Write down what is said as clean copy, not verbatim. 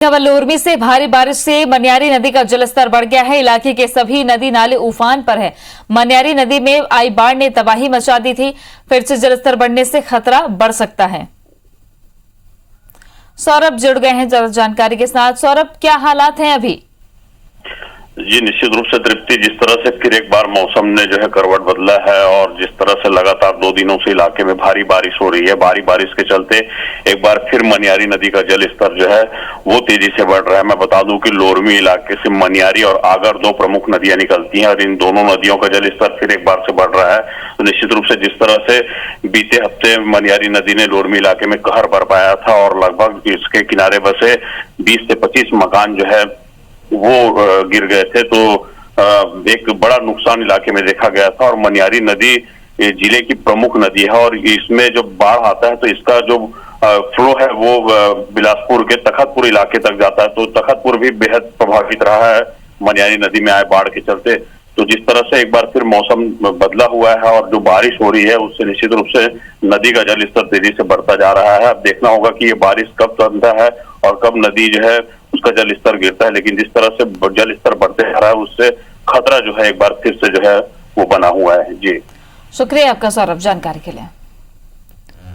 लोरमी से भारी बारिश से मनियारी नदी का जलस्तर बढ़ गया है। इलाके के सभी नदी नाले उफान पर है। मनियारी नदी में आई बाढ़ ने तबाही मचा दी थी। फिर से जलस्तर बढ़ने से खतरा बढ़ सकता है। सौरभ जुड़ गए हैं ज्यादा जानकारी के साथ। सौरभ, क्या हालात हैं अभी? जी, निश्चित रूप से तृप्ति, जिस तरह से फिर एक बार मौसम ने जो है करवट बदला है और जिस तरह से लगातार 2 दिनों से इलाके में भारी बारिश हो रही है, भारी बारिश के चलते एक बार फिर मनियारी नदी का जल स्तर जो है वो तेजी से बढ़ रहा है। मैं बता दूं कि लोरमी इलाके से मनियारी और आगर 2 प्रमुख नदियां निकलती हैं और इन दोनों नदियों का जल स्तर फिर एक बार से बढ़ रहा है। तो निश्चित रूप से जिस तरह से बीते हफ्ते मनियारी नदी ने लोरमी इलाके में कहर बरपाया था और लगभग इसके किनारे बसे 20 से 25 मकान जो है वो गिर गए थे, तो एक बड़ा नुकसान इलाके में देखा गया था। और मनियारी नदी जिले की प्रमुख नदी है और इसमें जब बाढ़ आता है तो इसका जो फ्लो है वो बिलासपुर के तखतपुर इलाके तक जाता है। तो तखतपुर भी बेहद प्रभावित रहा है मनियारी नदी में आए बाढ़ के चलते। तो जिस तरह से एक बार फिर मौसम बदला हुआ है और जो बारिश हो रही है उससे निश्चित रूप से नदी का जल स्तर तेजी से बढ़ता जा रहा है। अब देखना होगा कि ये बारिश कब थमता है और कब नदी जो है उसका जल स्तर गिरता है। लेकिन जिस तरह से जल स्तर बढ़ते जा रहा है उससे खतरा जो है एक बार फिर से जो है वो बना हुआ है। जी, शुक्रिया आपका सौरभ जानकारी के लिए।